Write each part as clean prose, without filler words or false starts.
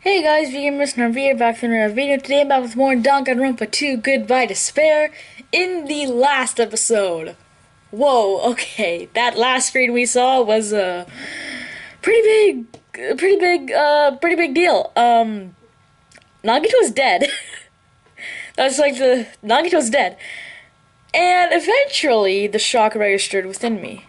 Hey guys, vegan Mr. Navir back for another video. Today I'm back with more Danganronpa 2 Goodbye Despair in the last episode. Whoa, okay, that last screen we saw was a pretty big deal. Nagito's dead. That's like Nagito's dead. And eventually the shock registered within me.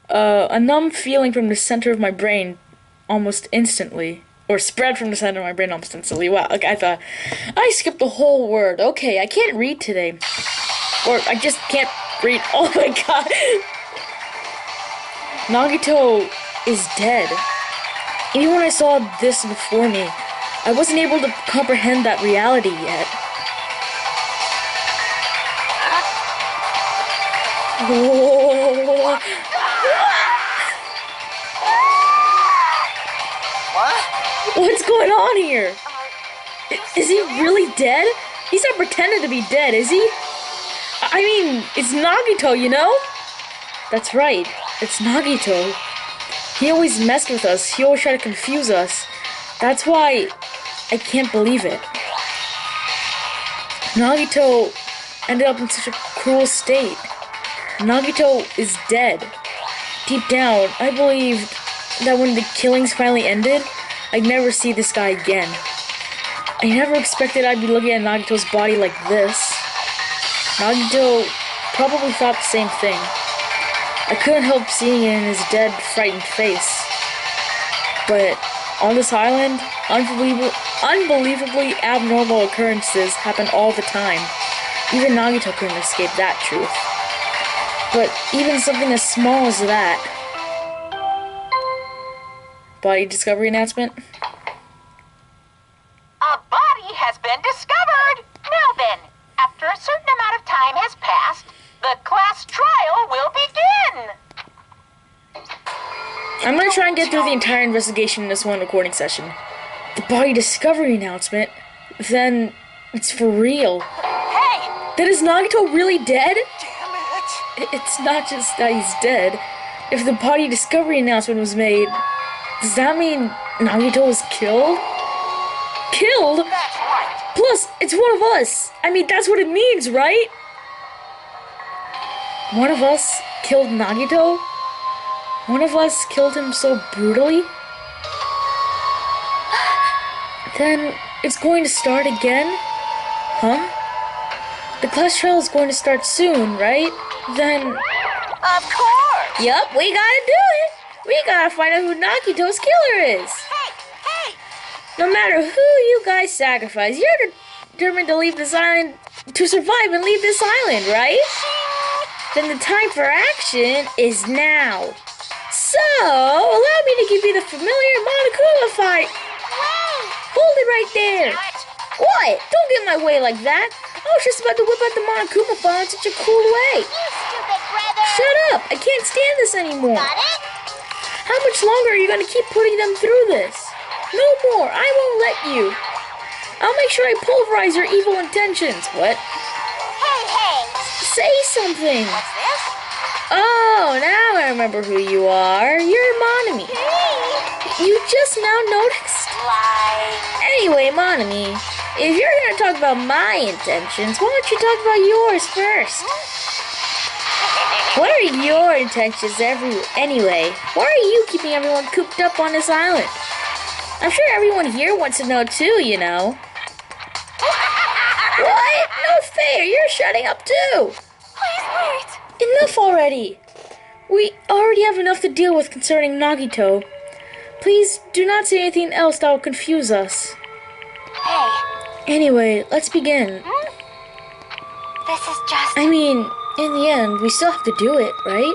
A numb feeling from the center of my brain almost instantly. Or spread from the center of my brain almost instantly. Wow, okay, I thought, I skipped the whole word. Okay, I can't read today. Or, I just can't read. Oh my god. Nagito is dead. Even when I saw this before me, I wasn't able to comprehend that reality yet. Oh. What's going on here? Is he really dead? He's not pretending to be dead, is he? I mean, it's Nagito, you know? That's right, it's Nagito. He always messed with us. He always tried to confuse us. That's why I can't believe it. Nagito ended up in such a cruel state. Nagito is dead. Deep down, I believed that when the killings finally ended, I'd never see this guy again. I never expected I'd be looking at Nagito's body like this. Nagito probably thought the same thing. I couldn't help seeing it in his dead, frightened face. But on this island, unbelievably abnormal occurrences happen all the time. Even Nagito couldn't escape that truth. But even something as small as that. Body discovery announcement. A body has been discovered. Now then, after a certain amount of time has passed, the class trial will begin. I'm gonna try and get through the entire investigation in this one recording session. The body discovery announcement? Then it's for real. Hey! Then is Nagito really dead? Damn it! It's not just that he's dead. If the body discovery announcement was made, does that mean Nagito was killed? Killed? That's right. Plus, it's one of us. I mean, that's what it means, right? One of us killed Nagito? One of us killed him so brutally? Then it's going to start again? Huh? The class trial is going to start soon, right? Then... Of course. Yup, we gotta do it. We gotta find out who Nagito's killer is. Hey! No matter who you guys sacrifice, you're determined to leave this island, to survive and leave this island, right? Then the time for action is now. So, allow me to give you the familiar Monokuma fight. Hold it right there. What? Don't get in my way like that. I was just about to whip out the Monokuma file in such a cool way. You stupid brother. Shut up. I can't stand this anymore. Got it? How much longer are you going to keep putting them through this? No more. I won't let you. I'll make sure I pulverize your evil intentions. What? Hey! Say something. What's this? Oh, now I remember who you are. You're Monami. Hey! You just now noticed? Like... Anyway, Monami, if you're going to talk about my intentions, why don't you talk about yours first? What are your intentions anyway? Why are you keeping everyone cooped up on this island? I'm sure everyone here wants to know too, you know. What? No fair, you're shutting up too. Please wait. Enough already. We already have enough to deal with concerning Nagito. Please do not say anything else that will confuse us. Hey. Anyway, let's begin. This is just... I mean, in the end, we still have to do it, right?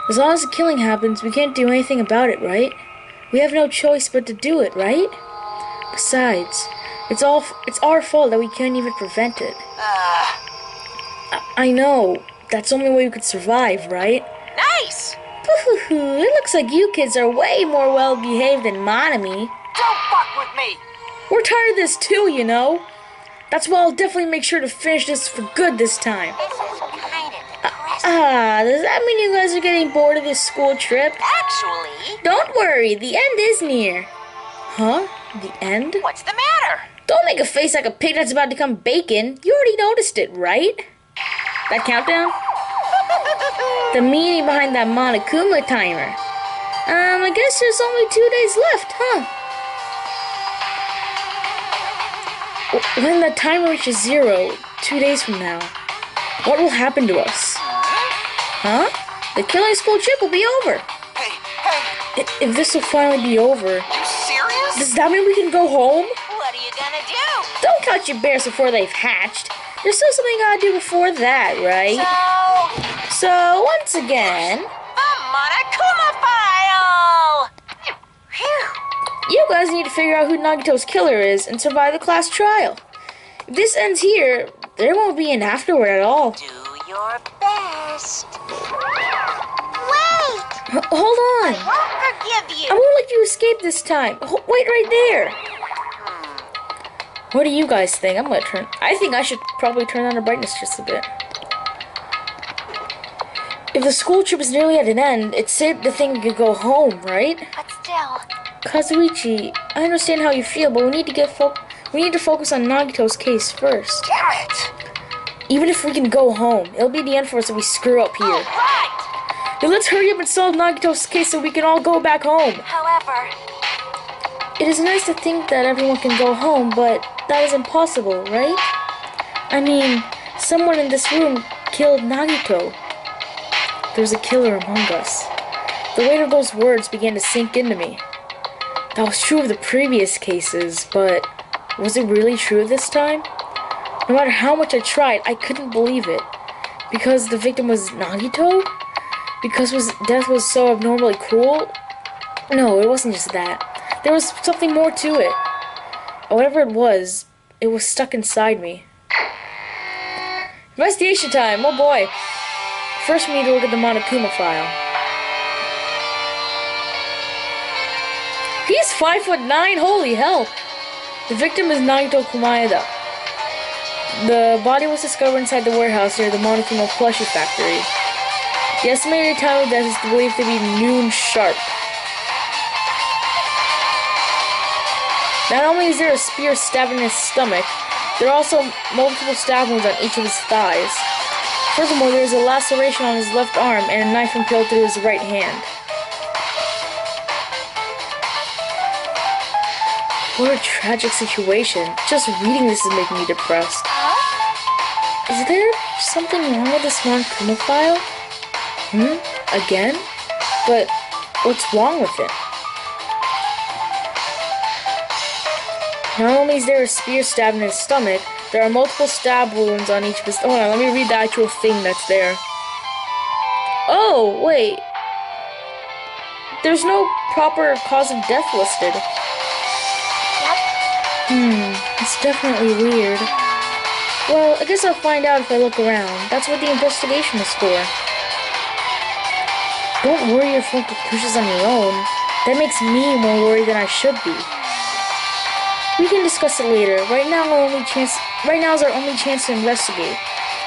As long as the killing happens, we can't do anything about it, right? We have no choice but to do it, right? Besides, it's our fault that we can't even prevent it. I know. That's the only way we could survive, right? Nice! It looks like you kids are way more well-behaved than Monami. Don't fuck with me! We're tired of this too, you know? That's why I'll definitely make sure to finish this for good this time. This is kind of depressing. Does that mean you guys are getting bored of this school trip? Actually... Don't worry, the end is near. Huh? The end? What's the matter? Don't make a face like a pig that's about to become bacon. You already noticed it, right? That countdown? The meaning behind that Monokuma timer. I guess there's only 2 days left, huh? When the timer reaches 0, 2 days from now, what will happen to us? Huh? The killing school trip will be over. Hey, hey, If this will finally be over, you serious? does that mean we can go home? What are you gonna do? Don't count your bears before they've hatched. There's still something you gotta do before that, right? So once again, The Monokuma file! Phew. you guys need to figure out who Nagito's killer is and survive the class trial. If this ends here, there won't be an afterward at all. Do your best. Wait! Hold on. Won't forgive you. I won't let you escape this time. Wait right there. What do you guys think? I think I should probably turn down the brightness just a bit. If the school trip is nearly at an end, it's safe to think we could go home, right? But still, Kazuichi, I understand how you feel, but we need to focus on Nagito's case first. damn it! Even if we can go home, it'll be the end for us if we screw up here. Right! Then let's hurry up and solve Nagito's case so we can all go back home. However, It is nice to think that everyone can go home, but that is impossible, right? I mean, someone in this room killed Nagito. There's a killer among us. The weight of those words began to sink into me. That was true of the previous cases, but was it really true this time? No matter how much I tried, I couldn't believe it. Because the victim was Nagito? Because his death was so abnormally cruel? No, it wasn't just that. There was something more to it. Whatever it was stuck inside me. Investigation time, oh boy. First we need to look at the Monokuma file. He's 5'9", holy hell! The victim is Nagito Kumaeda. The body was discovered inside the warehouse near the Monokuma plushie factory. The estimated time of death is believed to be noon sharp. Not only is there a spear stabbed in his stomach, there are also multiple stab wounds on each of his thighs. Furthermore, there is a laceration on his left arm and a knife impaled through his right hand. What a tragic situation. Just reading this is making me depressed. Is there something wrong with this Monokuma file? Again? But what's wrong with it? Not only is there a spear stabbed in his stomach, there are multiple stab wounds on each of his... Hold on, let me read the actual thing that's there. Oh, wait. There's no proper cause of death listed. It's definitely weird. Well, I guess I'll find out if I look around. That's what the investigation is for. Don't worry or form conclusions on your own. That makes me more worried than I should be. We can discuss it later. Right now is our only chance to investigate.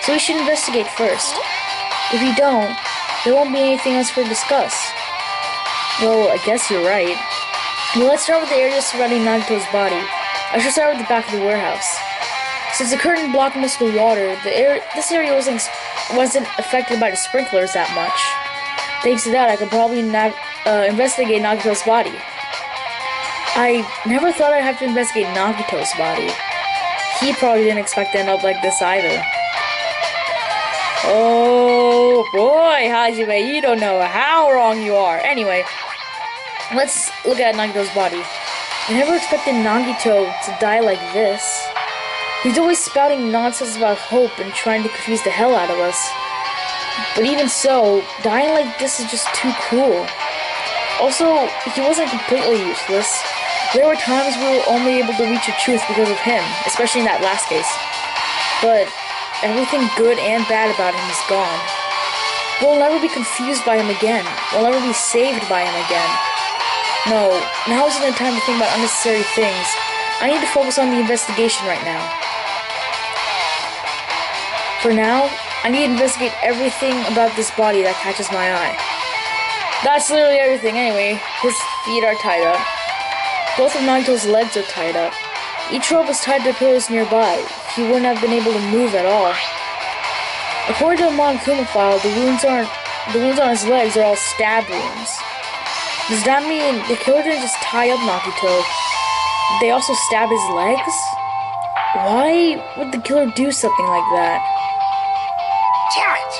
So we should investigate first. If you don't, there won't be anything else for discuss. Well, I guess you're right. Well, let's start with the area surrounding Nagito's body. I should start with the back of the warehouse. Since the curtain blocked most of the water, this area wasn't affected by the sprinklers that much. Thanks to that, I could probably investigate Nagito's body. I never thought I'd have to investigate Nagito's body. He probably didn't expect to end up like this either. Oh boy, Hajime, you don't know how wrong you are. Anyway, let's look at Nagito's body. I never expected Nagito to die like this. He's always spouting nonsense about hope and trying to confuse the hell out of us. But even so, dying like this is just too cruel. Also, he wasn't completely useless. There were times we were only able to reach the truth because of him, especially in that last case. But everything good and bad about him is gone. We'll never be confused by him again. We'll never be saved by him again. No, now isn't the time to think about unnecessary things. I need to focus on the investigation right now. For now, I need to investigate everything about this body that catches my eye. That's literally everything. Anyway, his feet are tied up. Both of Nagito's legs are tied up. Each rope is tied to pillars nearby. He wouldn't have been able to move at all. According to the Monokuma file, the wounds on his legs are all stab wounds. Does that mean the killer didn't just tie up Nagito? They also stab his legs? Why would the killer do something like that? Damn it!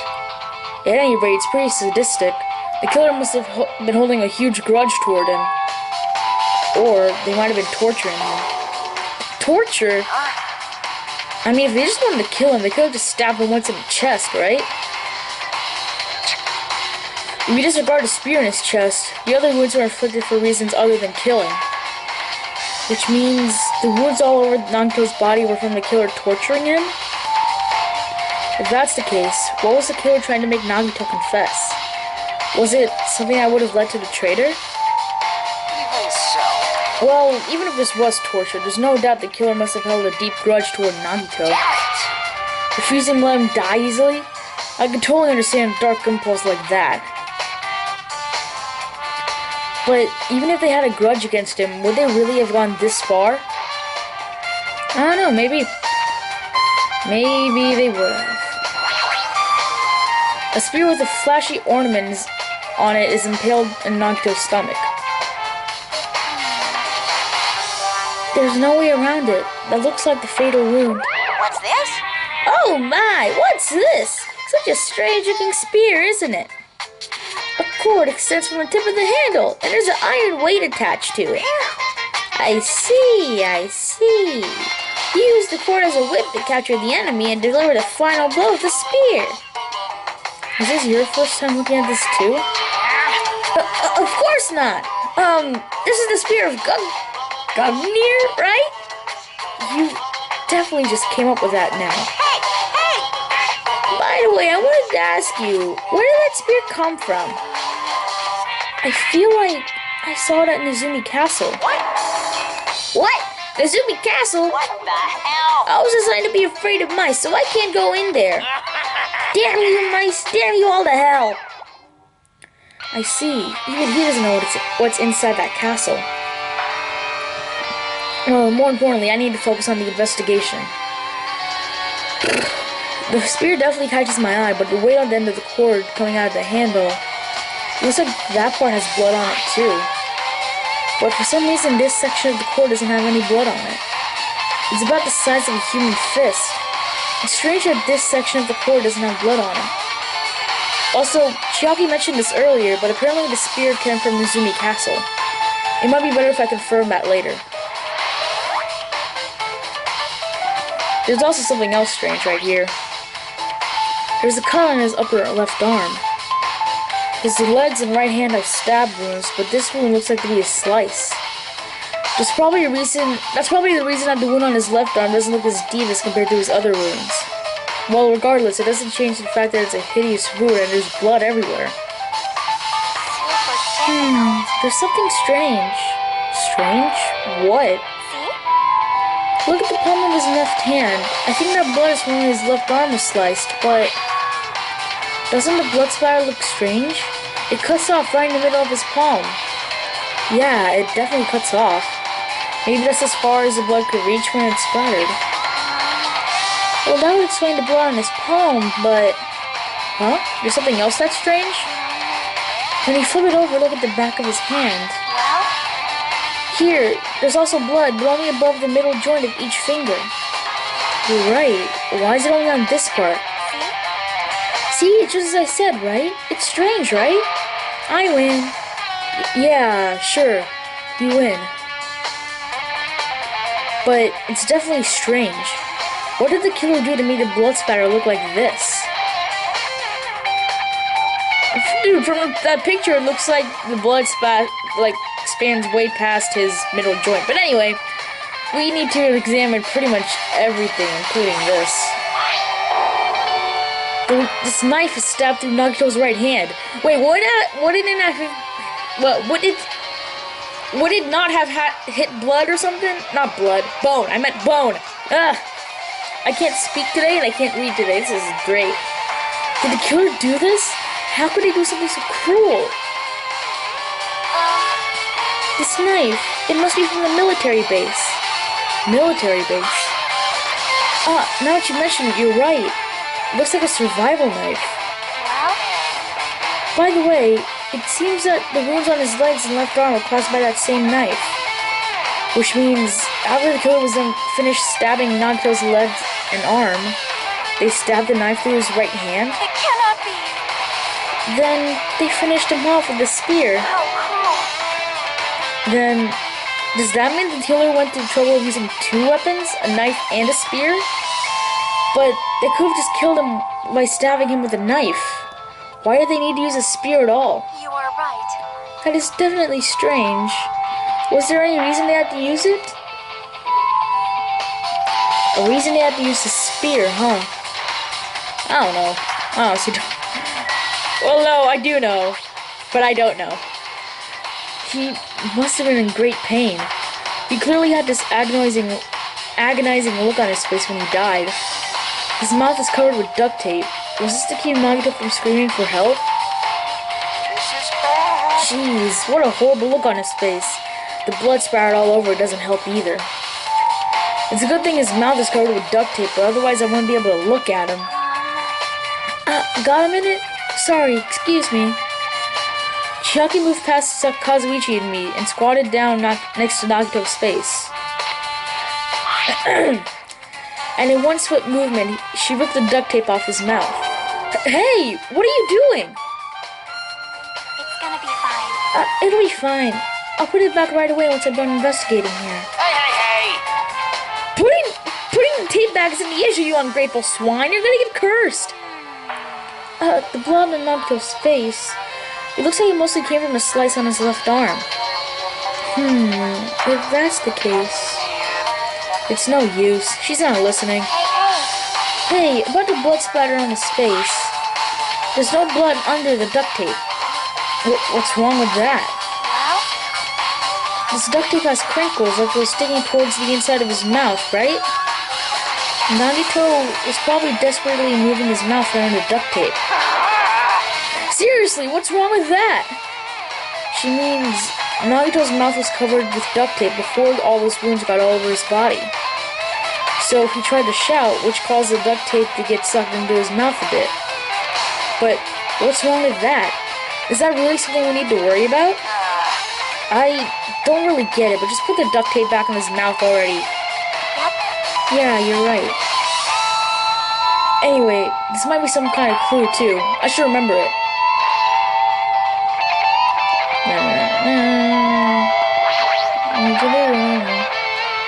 At any rate, it's pretty sadistic. The killer must have been holding a huge grudge toward him. Or they might have been torturing him. Torture? I mean, if they just wanted to kill him, they could have just stabbed him once in the chest, right? If you disregard the spear in his chest, the other wounds were inflicted for reasons other than killing. Which means the wounds all over Nagito's body were from the killer torturing him? If that's the case, what was the killer trying to make Nagito confess? Was it something that would have led to the traitor? Even so. Well, even if this was torture, there's no doubt the killer must have held a deep grudge toward Nagito. Damn it! Refusing to let him die easily? I could totally understand a dark impulse like that. But even if they had a grudge against him, would they really have gone this far? I don't know, maybe they would have. A spear with a flashy ornament on it is impaled in Nagito's stomach. There's no way around it. That looks like the fatal wound. What's this? Oh my, what's this? Such a strange looking spear, isn't it? A cord extends from the tip of the handle, and there's an iron weight attached to it. I see. You use the cord as a whip to capture the enemy and deliver the final blow with the spear. Is this your first time looking at this too? Of course not. This is the spear of Gugnir, right? You definitely just came up with that now. Hey! By the way, I wanted to ask you, where did that spear come from? I feel like I saw it at Nezumi Castle. What? Nezumi Castle? What the hell? I was designed to be afraid of mice, so I can't go in there. Damn you mice, damn you all to hell. I see. Even he doesn't know what's inside that castle. Well, more importantly, I need to focus on the investigation. The spear definitely catches my eye, but the weight on the end of the cord coming out of the handle, it looks like that part has blood on it too. But for some reason, this section of the cord doesn't have any blood on it. It's about the size of a human fist. It's strange that this section of the cord doesn't have blood on it. Also, Chiaki mentioned this earlier, but apparently the spear came from Nezumi Castle. It might be better if I confirm that later. There's also something else strange right here. There's a cut on his upper left arm. His legs and right hand have stab wounds, but this wound looks like to be a slice. That's probably the reason that the wound on his left arm doesn't look as deep as compared to his other wounds. Well, regardless, it doesn't change the fact that it's a hideous wound and there's blood everywhere. There's something strange. Strange? What? Look at the palm of his left hand. I think that blood is from when his left arm was sliced, but doesn't the blood splatter look strange? It cuts off right in the middle of his palm. Yeah, it definitely cuts off. Maybe that's as far as the blood could reach when it splattered. Well, that would explain the blood on his palm, but... Huh? There's something else that's strange? When you flip it over, look at the back of his hand. Here, there's also blood, but only above the middle joint of each finger. You're right. Why is it only on this part? See, it's just as I said, right? It's strange, right? I win. Yeah, sure. You win. But it's definitely strange. What did the killer do to make the blood spatter look like this? Dude, from that picture, it looks like the blood spans way past his middle joint. But anyway, we need to examine pretty much everything, including this. This knife is stabbed through Nagito's right hand. Wait, would it not have hit blood or something? Not blood, bone. I meant bone. Ugh. I can't speak today and I can't read today. This is great. Did the killer do this? How could he do something so cruel? This knife. It must be from the military base. Military base. Now that you mention it, you're right. It looks like a survival knife. Well? By the way, it seems that the wounds on his legs and left arm were caused by that same knife. Which means, after the killer was done finished stabbing Nagito's legs and arm, they stabbed the knife through his right hand. It cannot be. Then they finished him off with a spear. How cruel. Then, does that mean the killer went through trouble of using two weapons, a knife and a spear? But they could have just killed him by stabbing him with a knife. Why did they need to use a spear at all? You are right. That is definitely strange. Was there any reason they had to use it? A reason they had to use the spear, huh? I don't know. I honestly don't. Well, no, I do know. But I don't know. He must have been in great pain. He clearly had this agonizing look on his face when he died. His mouth is covered with duct tape. Was this to keep Nagito from screaming for help? This is bad. Jeez, what a horrible look on his face. The blood spattered all over it doesn't help either. It's a good thing his mouth is covered with duct tape, but otherwise I wouldn't be able to look at him. Got a minute? Sorry, excuse me. Chiaki moved past Kazuichi and me and squatted down next to Nagito's face. And in one swift movement, she ripped the duct tape off his mouth. Hey, what are you doing? It's gonna be fine. It'll be fine. I'll put it back right away once I'm done investigating here. Hey! Putting the tape back isn't the issue, you ungrateful swine. You're gonna get cursed. The blood on Nagito's face. It looks like it mostly came from a slice on his left arm. If that's the case... It's no use. She's not listening. Hey, about the blood splatter on his face. There's no blood under the duct tape. What's wrong with that? This duct tape has crinkles like those sticking towards the inside of his mouth, right? Nagito was probably desperately moving his mouth around the duct tape. Seriously, what's wrong with that? She means Nagito's mouth was covered with duct tape before all those wounds got all over his body. So he tried to shout, which caused the duct tape to get sucked into his mouth a bit. But what's wrong with that? Is that really something we need to worry about? I don't really get it, but just put the duct tape back in his mouth already. Yeah, you're right. Anyway, this might be some kind of clue too. I should remember it.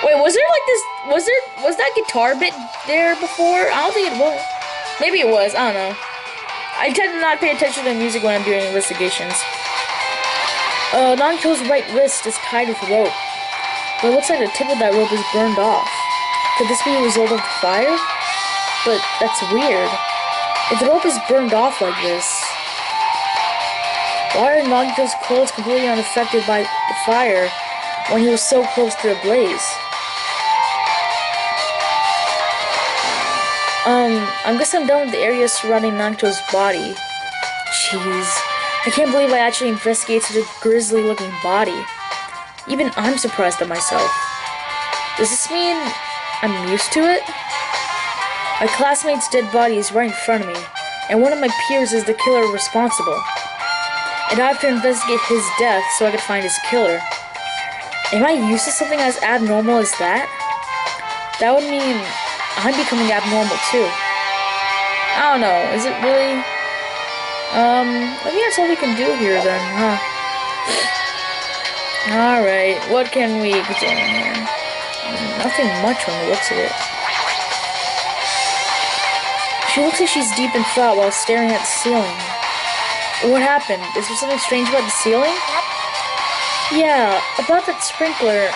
Wait, was there like this? Was that guitar bit there before? I don't think it was. Maybe it was. I don't know. I tend to not pay attention to the music when I'm doing investigations. Nagito's right wrist is tied with rope, but it looks like the tip of that rope is burned off. Could this be a result of the fire? But that's weird. If the rope is burned off like this, why are Nagito's clothes completely unaffected by the fire when he was so close to the blaze? I guess I'm done with the area surrounding Nagito's body. Jeez, I can't believe I actually investigated such a grisly-looking body. Even I'm surprised at myself. Does this mean I'm used to it? My classmate's dead body is right in front of me, and one of my peers is the killer responsible. And I have to investigate his death so I can find his killer. Am I used to something as abnormal as that? That would mean I'm becoming abnormal too. I don't know, is it really? Maybe that's all we can do here then, huh? Alright, what can we do here? Nothing much from the looks of it. She looks like she's deep in thought while staring at the ceiling. What happened? Is there something strange about the ceiling? Yeah, about that sprinkler.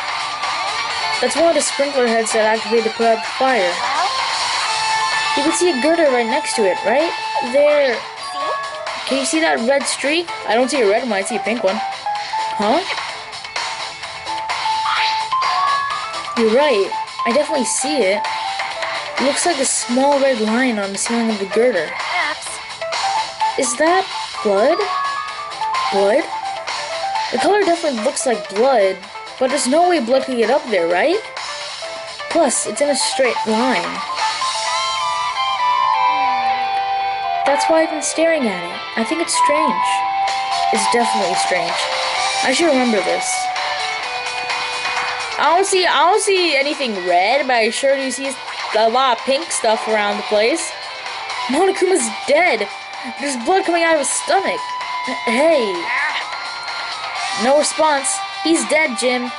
That's one of the sprinkler heads that activated to put out the fire. You can see a girder right next to it, right? There. Can you see that red streak? I don't see a red one, I see a pink one. Huh? You're right. I definitely see it. It looks like a small red line on the ceiling of the girder. Is that blood? Blood? The color definitely looks like blood, But there's no way blood could get up there, right? Plus, it's in a straight line. That's why I've been staring at it. I think it's strange. It's definitely strange. I should remember this. I don't see anything red, but I sure do see a lot of pink stuff around the place. Monokuma's dead. There's blood coming out of his stomach. Hey. No response. He's dead, Jim.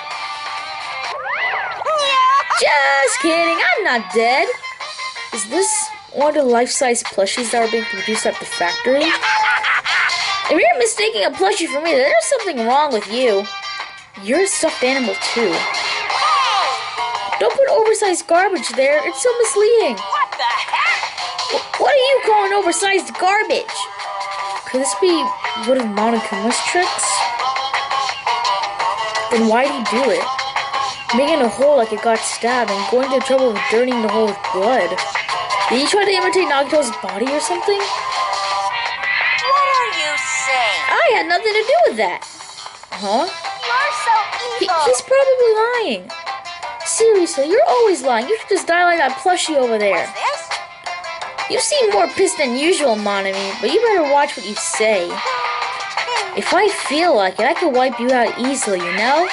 Just kidding. I'm not dead. Is this one of the life-size plushies that are being produced at the factory? If you're mistaking a plushie for me, there's something wrong with you. You're a stuffed animal, too. Don't put oversized garbage there. It's so misleading. What the heck? What are you calling oversized garbage? Could this be one of Monokuma's tricks? Then why'd he do it? Making a hole like it got stabbed and going to the trouble of dirtying the hole with blood. Did he try to imitate Nagito's body or something? What are you saying? I had nothing to do with that. Huh? You're so evil. He's probably lying. Seriously, you're always lying. You should just die like that plushie over there. What's this? You seem more pissed than usual, Monami, but you better watch what you say. If I feel like it, I could wipe you out easily, you know?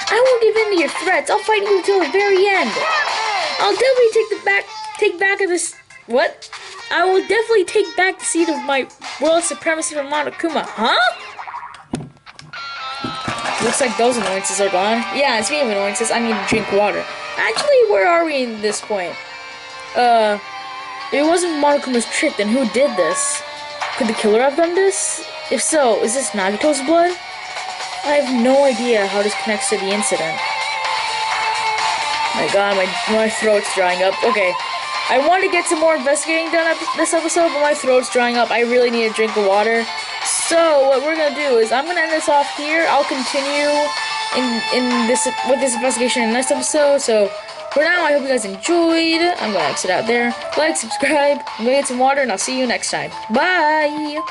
I won't give in to your threats. I'll fight you until the very end. I'll definitely take back of this. What? I will definitely take back the seat of my world supremacy from Monokuma. Huh? Looks like those annoyances are gone. Yeah, speaking of annoyances, I need to drink water. Actually, where are we in this point? If it wasn't Monokuma's trick, then who did this? Could the killer have done this? If so, is this Nagito's blood? I have no idea how this connects to the incident. My god, my throat's drying up. Okay, I want to get some more investigating done this episode, but my throat's drying up. I really need a drink of water. So what we're gonna do is I'm gonna end this off here. I'll continue with this investigation in the next episode. So for now, I hope you guys enjoyed. I'm gonna exit out there. Like, subscribe. I'm gonna get some water, and I'll see you next time. Bye.